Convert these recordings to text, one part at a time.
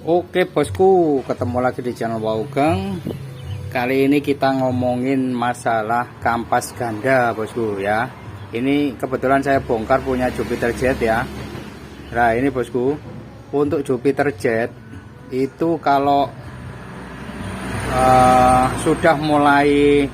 Oke bosku, ketemu lagi di channel Waugeng. Kali ini kita ngomongin masalah kampas ganda bosku ya. Ini kebetulan saya bongkar punya Jupiter Jet ya. Nah ini bosku, untuk Jupiter Jet itu kalau sudah mulai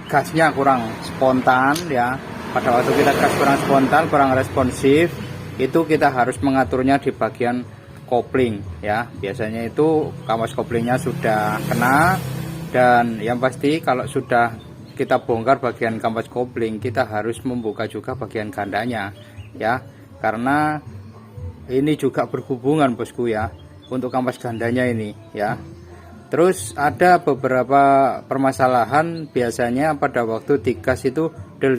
gasnya kurang spontan ya. Pada waktu kita gas kurang spontan, kurang responsif, itu kita harus mengaturnya di bagian kopling ya. Biasanya itu kampas koplingnya sudah kena, dan yang pasti kalau sudah kita bongkar bagian kampas kopling, kita harus membuka juga bagian gandanya ya, karena ini juga berhubungan bosku ya untuk kampas gandanya ini ya. Terus ada beberapa permasalahan biasanya pada waktu digas itu del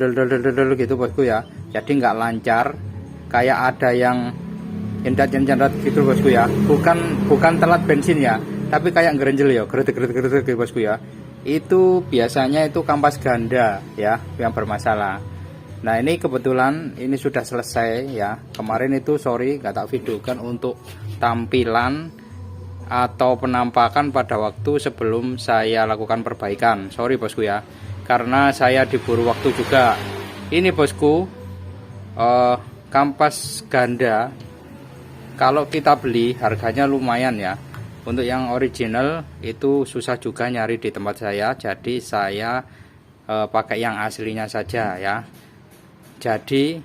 gitu bosku ya, jadi nggak lancar, kayak ada yang jendat gitu bosku ya, bukan telat bensin ya, tapi kayak ngerenjel ya, geretek gitu bosku ya. Itu biasanya itu kampas ganda ya yang bermasalah. Nah ini kebetulan ini sudah selesai ya. Kemarin itu sorry nggak tak videokan untuk tampilan atau penampakan pada waktu sebelum saya lakukan perbaikan. Sorry bosku ya, karena saya diburu waktu juga. Ini bosku, kampas ganda kalau kita beli harganya lumayan ya. Untuk yang original itu susah juga nyari di tempat saya, jadi saya pakai yang aslinya saja ya. Jadi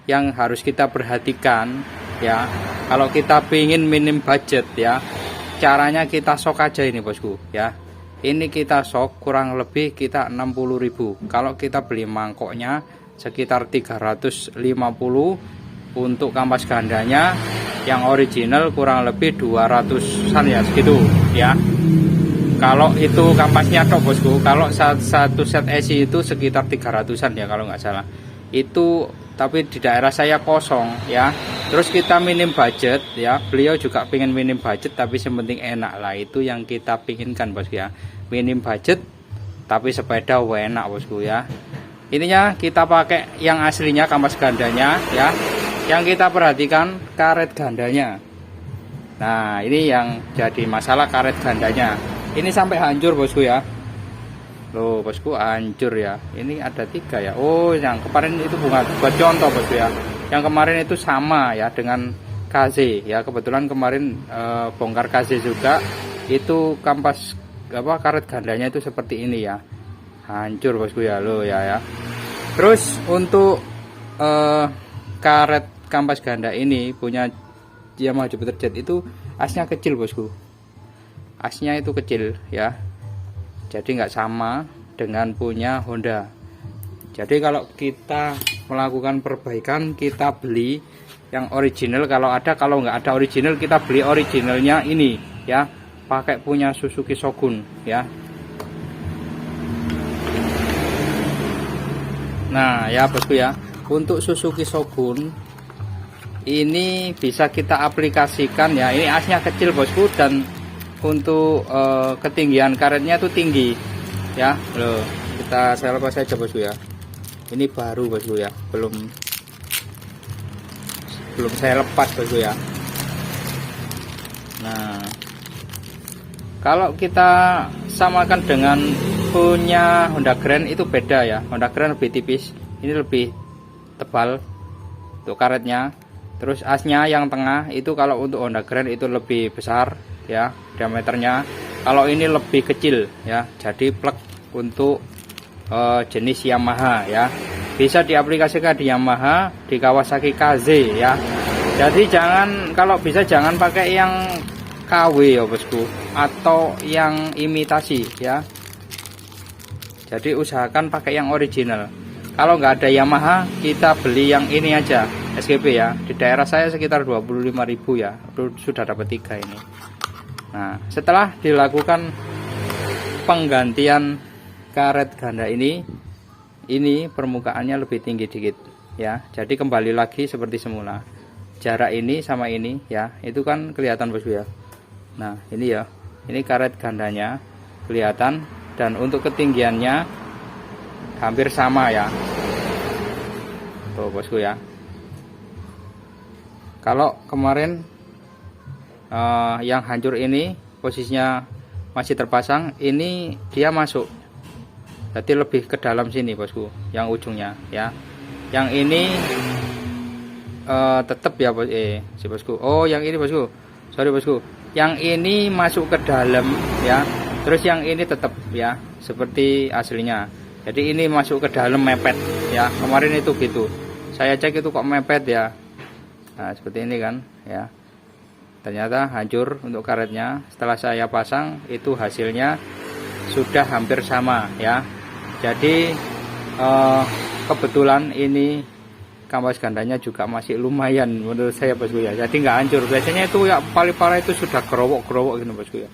yang harus kita perhatikan ya, kalau kita pingin minim budget ya, caranya kita sok aja ini bosku ya. Ini kita sok kurang lebih kita 60.000. Kalau kita beli mangkoknya sekitar 350. Untuk kampas gandanya yang original kurang lebih 200-an ya, segitu ya. Kalau itu kampasnya tok bosku, kalau satu set esi itu sekitar 300-an ya kalau nggak salah. Itu tapi di daerah saya kosong ya. Terus kita minim budget ya, beliau juga pengen minim budget tapi sepenting enak lah, itu yang kita pinginkan bosku ya. Minim budget tapi sepeda enak bosku ya. Ininya kita pakai yang aslinya kampas gandanya ya. Yang kita perhatikan karet gandanya. Nah ini yang jadi masalah, karet gandanya ini sampai hancur bosku ya. Loh bosku, hancur ya. Ini ada 3 ya. Oh yang kemarin itu buat contoh bosku ya. Yang kemarin itu sama ya dengan KZ ya. Kebetulan kemarin bongkar KZ juga, itu kampas karet gandanya itu seperti ini ya. Hancur bosku ya. Loh ya. Terus untuk karet kampas ganda ini punya Yamaha Jupiter Jet itu asnya kecil bosku. Asnya itu kecil ya. Jadi nggak sama dengan punya Honda. Jadi kalau kita melakukan perbaikan, kita beli yang original kalau ada. Kalau nggak ada original, kita beli originalnya ini ya. Pakai punya Suzuki Shogun ya. Nah ya bosku ya, untuk Suzuki Shogun ini bisa kita aplikasikan ya. Ini asnya kecil bosku, dan untuk ketinggian karetnya itu tinggi ya. Loh, saya lepas saja bosku ya. Ini baru bosku ya, belum saya lepas bosku ya. Nah kalau kita samakan dengan punya Honda Grand itu beda ya. Honda Grand lebih tipis, ini lebih tebal untuk karetnya. Terus asnya yang tengah itu kalau untuk Honda Grand itu lebih besar ya diameternya. Kalau ini lebih kecil ya. Jadi plug untuk jenis Yamaha ya. Bisa diaplikasikan di Yamaha, di Kawasaki KZ ya. Jadi kalau bisa jangan pakai yang KW ya bosku, atau yang imitasi ya. Jadi usahakan pakai yang original. Kalau nggak ada Yamaha, kita beli yang ini aja, SGP ya. Di daerah saya sekitar 25.000 ya. Sudah dapat 3 ini. Nah, setelah dilakukan penggantian karet ganda ini permukaannya lebih tinggi dikit ya. Jadi kembali lagi seperti semula. Jarak ini sama ini ya, itu kan kelihatan bosku ya. Nah, ini ya. Ini karet gandanya kelihatan, dan untuk ketinggiannya hampir sama ya. Tuh bosku ya. Kalau kemarin yang hancur ini posisinya masih terpasang, ini dia masuk, jadi lebih ke dalam sini bosku, yang ujungnya ya. Yang ini tetap ya bos, si bosku. Oh yang ini bosku, sorry bosku, yang ini masuk ke dalam ya, terus yang ini tetap ya seperti aslinya. Jadi ini masuk ke dalam mepet ya, kemarin itu gitu, saya cek itu kok mepet ya. Nah seperti ini kan ya, ternyata hancur untuk karetnya. Setelah saya pasang itu hasilnya sudah hampir sama ya. Jadi kebetulan ini kampas gandanya juga masih lumayan menurut saya bosku ya, jadi nggak hancur. Biasanya itu ya paling parah itu sudah gerowok gitu bosku ya.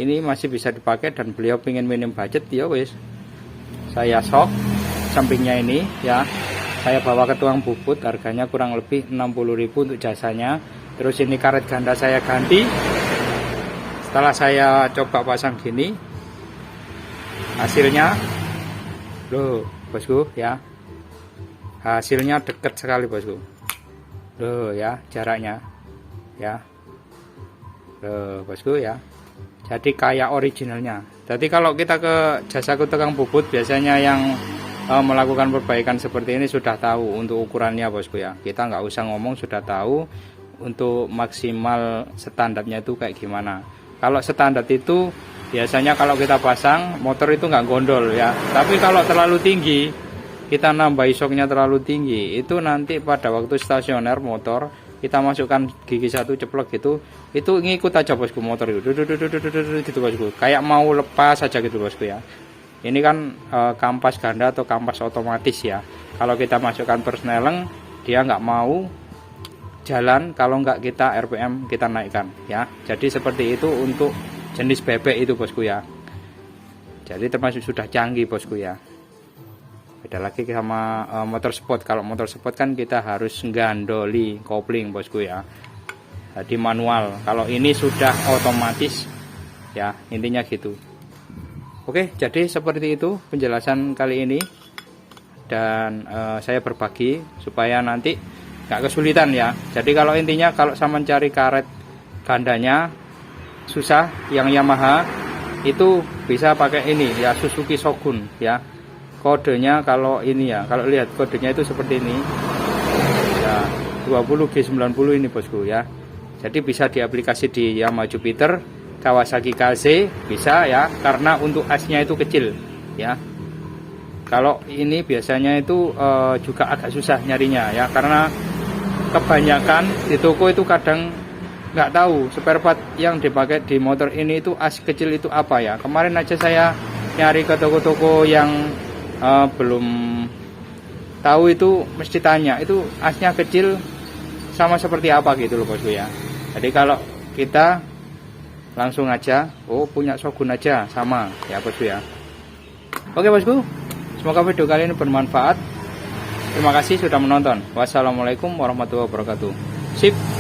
Ini masih bisa dipakai dan beliau pengen minim budget ya wes, saya sok sampingnya ini ya, saya bawa ke tukang bubut, harganya kurang lebih 60.000 untuk jasanya. Terus ini karet ganda saya ganti. Setelah saya coba pasang gini, hasilnya loh bosku ya, hasilnya deket sekali bosku. Loh ya jaraknya ya, loh bosku ya, jadi kayak originalnya. Jadi kalau kita ke jasaku tukang bubut biasanya yang melakukan perbaikan seperti ini sudah tahu untuk ukurannya bosku ya. Kita nggak usah ngomong, sudah tahu untuk maksimal standarnya itu kayak gimana. Kalau standar itu biasanya kalau kita pasang motor itu nggak gondol ya, tapi kalau terlalu tinggi, kita nambah shocknya terlalu tinggi, itu nanti pada waktu stasioner motor kita masukkan gigi satu ceplok gitu, itu ngikut aja bosku motor itu gitu bosku, kayak mau lepas aja gitu bosku ya. Ini kan kampas ganda atau kampas otomatis ya, kalau kita masukkan persneleng dia nggak mau jalan kalau nggak kita RPM kita naikkan ya. Jadi seperti itu untuk jenis bebek itu bosku ya, jadi termasuk sudah canggih bosku ya. Beda lagi sama motor sport. Kalau motor sport kan kita harus gandoli kopling bosku ya, jadi manual. Kalau ini sudah otomatis ya, intinya gitu. Oke, jadi seperti itu penjelasan kali ini, dan saya berbagi supaya nanti nggak kesulitan ya. Jadi kalau intinya kalau sama mencari karet gandanya susah, yang Yamaha itu bisa pakai ini ya, Suzuki Shogun ya. Kodenya kalau ini ya, kalau lihat kodenya itu seperti ini ya, 20G90 ini bosku ya. Jadi bisa diaplikasi di Yamaha Jupiter, Kawasaki KZ bisa ya, karena untuk asnya itu kecil ya. Kalau ini biasanya itu juga agak susah nyarinya ya, karena kebanyakan di toko itu kadang nggak tahu spare part yang dipakai di motor ini itu as kecil itu apa ya. Kemarin aja saya nyari ke toko-toko yang belum tahu itu mesti tanya itu asnya kecil sama seperti apa gitu loh bosku ya. Jadi kalau kita langsung aja, oh punya Shogun aja sama ya bosku ya. Oke bosku, semoga video kali ini bermanfaat. Terima kasih sudah menonton. Wassalamualaikum warahmatullahi wabarakatuh. Sip.